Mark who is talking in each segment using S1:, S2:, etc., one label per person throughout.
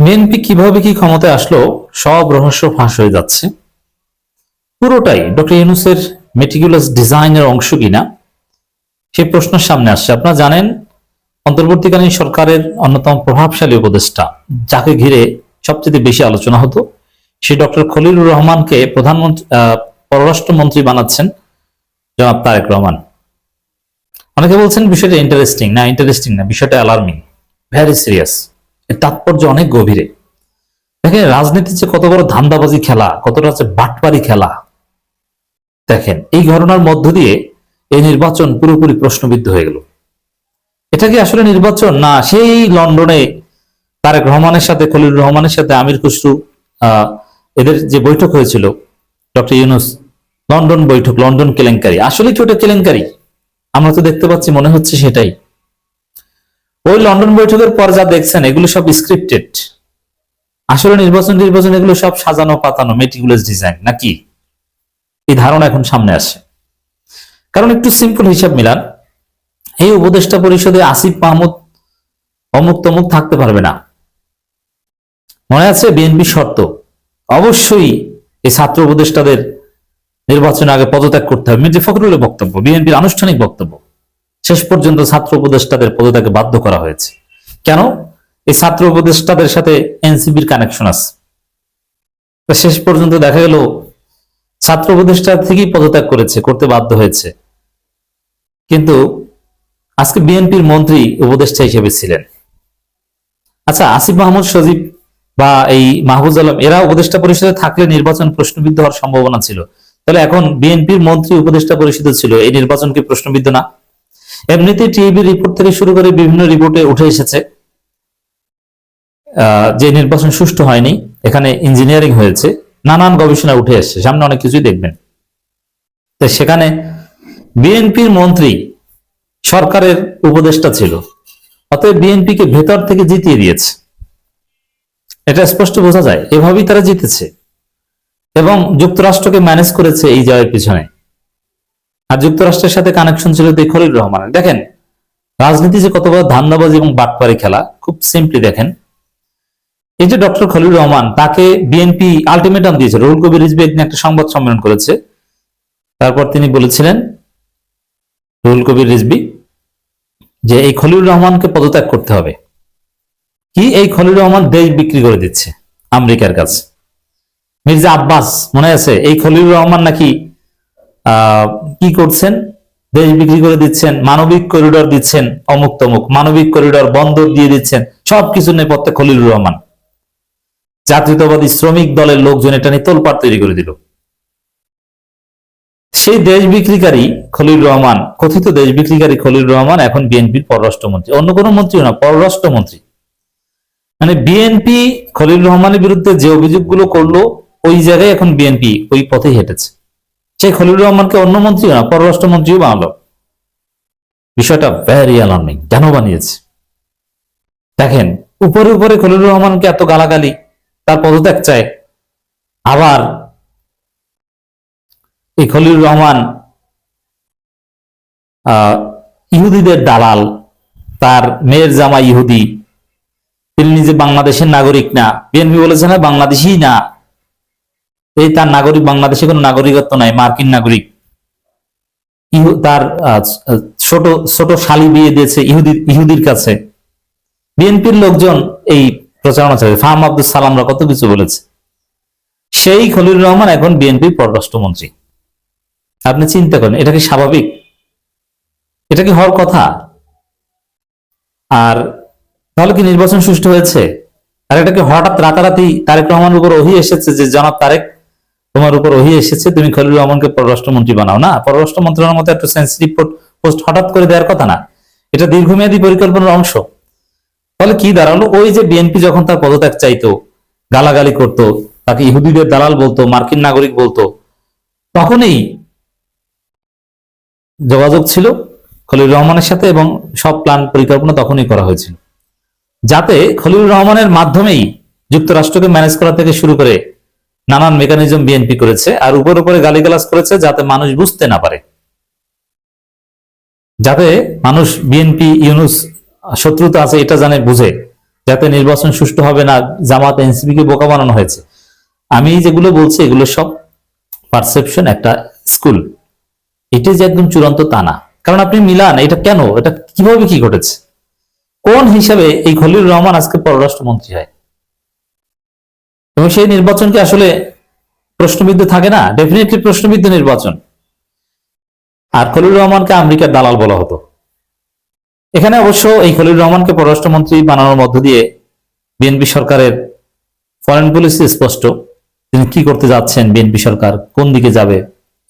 S1: BNP কিভাবে কি ক্ষমতায় আসলো, সব রহস্য ফাঁস হয়ে যাচ্ছে। পুরোটাই ডক্টর ইউনূসের মেটিকুলাস ডিজাইনের অংশ কিনা সেই প্রশ্ন সামনে আসছে। আপনারা জানেন, অন্তর্বর্তীকালীন সরকারের অন্যতম প্রভাবশালী উপদেষ্টা, যাকে ঘিরে সবচেয়ে বেশি আলোচনা হতো, সেই ডক্টর খলিলুর রহমানকে প্রধানমন্ত্রী পররাষ্ট্রমন্ত্রী বানাচ্ছেন জনাব তারেক রহমান। অনেকে বলছেন বিষয়টা ইন্টারেস্টিং না, বিষয়টা অ্যালার্মিং, ভেরি সিরিয়াস। এর তাৎপর্য অনেক গভীরে। দেখেন, রাজনীতির যে কত বড় ধান্দাবাজি খেলা, কতটা হচ্ছে বাটপারি খেলা। দেখেন, এই ঘটনার মধ্য দিয়ে এই নির্বাচন পুরোপুরি প্রশ্নবিদ্ধ হয়ে গেল। এটা কি আসলে নির্বাচন, না সেই লন্ডনে তারেক রহমানের সাথে, খলিলুর রহমানের সাথে আমির খুসরু এদের যে বৈঠক হয়েছিল, ডক্টর ইউনূস, লন্ডন বৈঠক, লন্ডন কেলেঙ্কারি। আসলে কি ওটা কেলেঙ্কারি? আমরা তো দেখতে পাচ্ছি, মনে হচ্ছে সেটাই। ওই লন্ডন বৈঠকের পর যা দেখছেন, এগুলো সব স্ক্রিপ্টেড। আসলে নির্বাচন এগুলো সব সাজানো পাতানো, মেটিকুলাস ডিজাইন নাকি? এই ধারণা এখন সামনে আসে। কারণ একটু সিম্পল হিসাব মিলান, এই উপদেষ্টা পরিষদে আসিফ মাহমুদ অমুক তমুক থাকতে পারবে না। মনে আছে বিএনপির শর্ত? অবশ্যই এই ছাত্র উপদেষ্টাদের নির্বাচনের আগে পদত্যাগ করতে হবে। মির্জা ফখরুলের বক্তব্য, বিএনপির আনুষ্ঠানিক বক্তব্য। শেষ পর্যন্ত ছাত্র উপদেষ্টাদের পদত্যাগে বাধ্য করা হয়েছে। কেন? এই ছাত্র উপদেষ্টাদের সাথে এনসিপির কানেকশন আছে। শেষ পর্যন্ত দেখা গেল ছাত্র উপদেষ্টা থেকেই পদত্যাগ করতে বাধ্য হয়েছে। কিন্তু আজকে বিএনপির মন্ত্রী উপদেষ্টা হিসেবে ছিলেন। আচ্ছা, আসিফ মাহমুদ সজীব বা এই মাহফুজ আলম, এরা উপদেষ্টা পরিষদে থাকলে নির্বাচন প্রশ্নবিদ্ধ হওয়ার সম্ভাবনা ছিল। তাহলে এখন বিএনপির মন্ত্রী উপদেষ্টা পরিষদে ছিল, এই নির্বাচন কি প্রশ্নবিদ্ধ না? এমনিতে টিআইবি রিপোর্ট থেকে শুরু করে বিভিন্ন রিপোর্টে উঠে এসেছে যে নির্বাচন সুষ্ঠু হয়নি, এখানে ইঞ্জিনিয়ারিং হয়েছে, নানান গবেষণা উঠে এসছে, সামনে অনেক কিছুই দেখবেন। তো সেখানে বিএনপির মন্ত্রী সরকারের উপদেষ্টা ছিল, অতএব বিএনপিকে ভেতর থেকে জিতিয়ে দিয়েছে। এটা স্পষ্ট বোঝা যায়, এভাবেই তারা জিতেছে এবং যুক্তরাষ্ট্রকে ম্যানেজ করেছে এই জয়ের পিছনে। আর যুক্তরাষ্ট্রের সাথে কানেকশন ছিল খলিলুর রহমানের। দেখেন, রাজনীতি যে কত বড় ধান্দাবাজি এবং বাটপারি খেলা, খুব সিম্পলি দেখেন। এই যে ডক্টর খলিলুর রহমান, তাকে বিএনপি আলটিমেটাম দিয়েছে। রুহুল কবির রিজভী একদিন একটা সংবাদ সম্মেলন করেছে, তারপর তিনি বলেছিলেন, রুহুল কবির রিজভী, যে এই খলিলুর রহমানকে পদত্যাগ করতে হবে। কি, এই খলিলুর রহমান দেশ বিক্রি করে দিচ্ছে আমেরিকার কাছে। মির্জা আব্বাস, মনে আছে? এই খলিলুর রহমান নাকি কি করছেন? দেশ বিক্রি করে দিচ্ছেন, মানবিক করিডোর দিচ্ছেন, অমুক তমুক, মানবিক করিডোর, বন্দর দিয়ে দিচ্ছেন, সবকিছু নেপথ্যে খলিলুর রহমান। জাতীয়তাবাদী শ্রমিক দলের লোকজন এটা নিয়ে তোলপাড় তৈরি করে দিল। সেই দেশ বিক্রিকারী খলিলুর রহমান, কথিত দেশ বিক্রিকারী খলিলুর রহমান এখন বিএনপির পররাষ্ট্রমন্ত্রী। অন্য কোনো মন্ত্রীও না, পররাষ্ট্রমন্ত্রী। মানে বিএনপি খলিলুর রহমানের বিরুদ্ধে যে অভিযোগগুলো করলো, ওই জায়গায় এখন বিএনপি ওই পথে হেঁটেছে। সেই খলিলুর রহমানকে অন্য মন্ত্রীও না, পররাষ্ট্রমন্ত্রীও বানালো। বিষয়টা ভেরি অ্যালার্মিং। কেন বানিয়েছে? দেখেন, উপরে উপরে খলিলুর রহমানকে এত গালাগালি, তার পদত্যাগ চায়। আবার এই খলিলুর রহমান ইহুদিদের দালাল, তার মেয়ের জামা ইহুদি, তিনি নিজে বাংলাদেশের নাগরিক না। বিএনপি বলেছে না, বাংলাদেশি না, এই তার নাগরিক, বাংলাদেশে কোনো নাগরিকত্ব নাই, মার্কিন নাগরিক। তার ছোট ছোট শালি বিয়ে দিয়েছে ইহুদির কাছে। বিএনপির লোকজন এই প্রচারণা চালাচ্ছে, ফাহাম আব্দুল সালামরা কত কিছু বলেছে। সেই খলিলুর রহমান এখন বিএনপির পররাষ্ট্রমন্ত্রী। আপনি চিন্তা করেন, এটা কি স্বাভাবিক? এটা কি হওয়ার কথা? আর তাহলে কি নির্বাচন সুষ্ঠু হয়েছে? আর এটা কি হঠাৎ রাতারাতি তারেক রহমানের উপর ওহী এসেছে যে জনাব তারেক, তোমার উপর ওহী এসেছে, তুমি খলিলুর রহমানকে পররাষ্ট্রমন্ত্রী বানাও? না, পররাষ্ট্র মন্ত্রণালয়ের মতো একটা সেন্সিটিভ পোস্ট হঠাৎ করে দেওয়ার কথা না, এটা দীর্ঘমেয়াদী পরিকল্পনার অংশ। তাহলে কি দাঁড়ালো? ওই যে বিএনপি যখন তার পদত্যাগ চাইতো, গালাগালি করত, তাকে ইহুদিদের দালাল বলতো, মার্কিন নাগরিক বলতো, তখনই যোগাযোগ ছিল খলিলুর রহমানের সাথে এবং সব প্ল্যান পরিকল্পনা তখনই করা হয়েছিল, যাতে খলিলুর রহমানের মাধ্যমেই যুক্তরাষ্ট্রকে ম্যানেজ করা থেকে শুরু করে নানান মেকানিজম বিএনপি করেছে। আর উপর উপরে গালিগালাজ করেছে যাতে মানুষ বুঝতে না পারে, যাতে মানুষ বিএনপি ইউনূস শত্রুতা আছে এটা জানে, বুঝে, যাতে নির্বাচন সুষ্ঠু হবে না, জামাত এনসিপি কে বোকা বানানো হয়েছে। আমি যেগুলো বলছি এগুলো সব পারসেপশন, একটা স্কুল। এটা যে একদম চূড়ান্ত তা না, কারণ আপনি মিলান এটা কেন, এটা কিভাবে কি ঘটেছে, কোন হিসাবে এই খলিলুর রহমান আজকে পররাষ্ট্রমন্ত্রী হয়, এবং সেই নির্বাচনকে আসলে প্রশ্নবিদ্ধ থাকে না? ডেফিনেটলি প্রশ্নবিদ্ধ নির্বাচন। আর খলিলুর রহমানকে আমেরিকার দালাল বলা হতো। এখানে অবশ্য এই খলিলুর রহমানকে পররাষ্ট্রমন্ত্রী বানানোর মধ্য দিয়ে বিএনপি সরকারের ফরেন পলিসি স্পষ্ট, তিনি কি করতে যাচ্ছেন, বিএনপি সরকার কোন দিকে যাবে,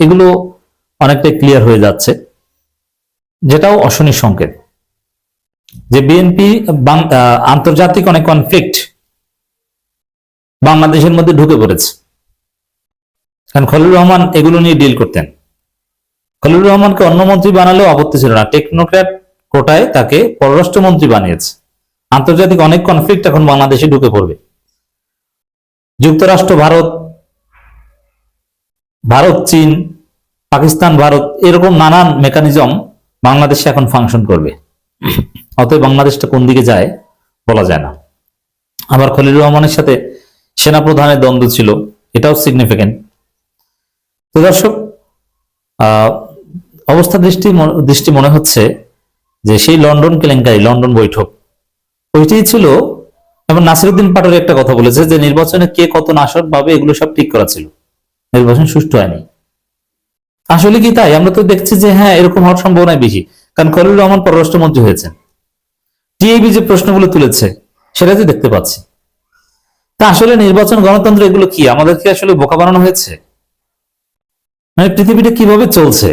S1: এগুলো অনেকটাই ক্লিয়ার হয়ে যাচ্ছে, যেটাও অশনি সংকেত যে বিএনপি আন্তর্জাতিক অনেক কনফ্লিক্ট বাংলাদেশের মধ্যে ঢুকে পড়েছে। কারণ খলিলুর রহমান এগুলো নিয়ে ডিল করতেন। খলিলুর রহমানকে অন্য মন্ত্রী বানালেও আপত্তি ছিল না, টেকনোক্র্যাট কোটায় তাকে পররাষ্ট্রমন্ত্রী বানিয়েছে। আন্তর্জাতিক অনেক কনফ্লিক্ট এখন বাংলাদেশে ঢুকে পড়বে। যুক্তরাষ্ট্র, ভারত, চীন, পাকিস্তান, ভারত, এরকম নানান মেকানিজম বাংলাদেশে এখন ফাংশন করবে। অতএব বাংলাদেশটা কোন দিকে যায় বলা যায় না। আবার খলিলুর রহমানের সাথে সেনাপ্রধানের দ্বন্দ্ব ছিল, এটাও সিগনিফিকেন্ট। তো দর্শক, অবস্থা দৃষ্টি মনে হচ্ছে যে সেই লন্ডন কেলেঙ্কারি, লন্ডন বৈঠক, ওইটাই ছিল। এবং নাসিরউদ্দিন পাটোয়ারি একটা কথা বলেছে যে নির্বাচনে কে কত নাশক ভাবে এগুলো সব ঠিক করা ছিল, নির্বাচন সুষ্ঠু হয়নি। আসলে কি তাই? আমরা তো দেখছি যে হ্যাঁ, এরকম হওয়ার সম্ভাবনা বেশি, কারণ খলিলুর রহমান পররাষ্ট্রমন্ত্রী হয়েছেন। টিআইবি যে প্রশ্নগুলো তুলেছে সেটা তো দেখতে পাচ্ছি। তা আসলে নির্বাচন, গণতন্ত্র, এগুলো কি আমাদেরকে আসলে বোকা বানানো হয়েছে? মানে পৃথিবীটা কিভাবে চলছে?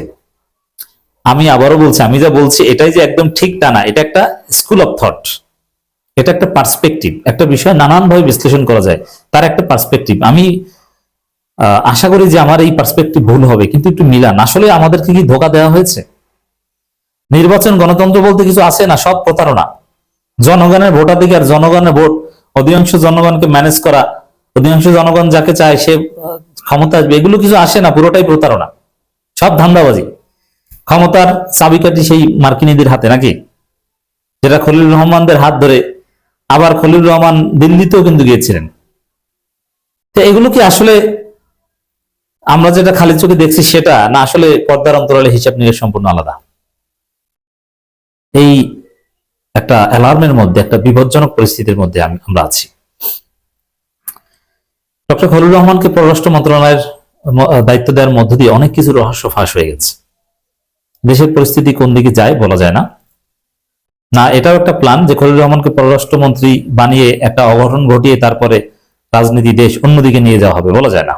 S1: আমি আবারও বলছি, আমি যা বলছি এটাই যে একদম ঠিক তা না, এটা একটা স্কুল অফ থট, এটা একটা পার্সপেক্টিভ। একটা বিষয় নানানভাবে বিশ্লেষণ করা যায়, তার একটা পার্সপেক্টিভ। আমি আশা করি যে আমার এই পার্সপেক্টিভ ভুল হবে, কিন্তু একটু মিলান। আসলে আমাদেরকে কি ধোকা দেওয়া হয়েছে? নির্বাচন গণতন্ত্র বলতে কিছু আছে না, সব প্রতারণা। জনগণের ভোটাধিকার, জনগণের ভোট, অধিকাংশ জনগণকে ম্যানেজ করা, অধিকাংশ জনগণ যাকে চায় সে ক্ষমতা আসবে, এগুলো কিছু আসে না, পুরোটাই প্রতারণা, সব ধান্দাবাজি। ক্ষমতার চাবিকাঠি সেই মার্কিনীদের হাতে নাকি, যেটা খলিলুর রহমানদের হাত ধরে। আবার খলিলুর রহমান দিল্লিতেও কিন্তু গিয়েছিলেন। তো এগুলো কি আসলে আমরা যেটা খালি চোখে দেখছি সেটা না, আসলে পর্দার অন্তরালে হিসাব নিকাশ সম্পূর্ণ আলাদা। এই একটা অ্যালার্মের মধ্যে, একটা বিপজ্জনক পরিস্থিতির মধ্যে আমরা আছি। ডক্টর খলিলুর রহমানকে পররাষ্ট্র মন্ত্রণালয়ের দায়িত্ব দেওয়ার মধ্য দিয়ে অনেক কিছু রহস্য ফাঁস হয়ে গেছে। দেশের পরিস্থিতি কোন দিকে যায় বলা যায় না। না, এটাও একটা প্ল্যান যে খলিলুর রহমানকে পররাষ্ট্রমন্ত্রী বানিয়ে একটা অঘটন ঘটিয়ে তারপরে রাজনীতি দেশ অন্যদিকে নিয়ে যাওয়া হবে, বলা যায় না।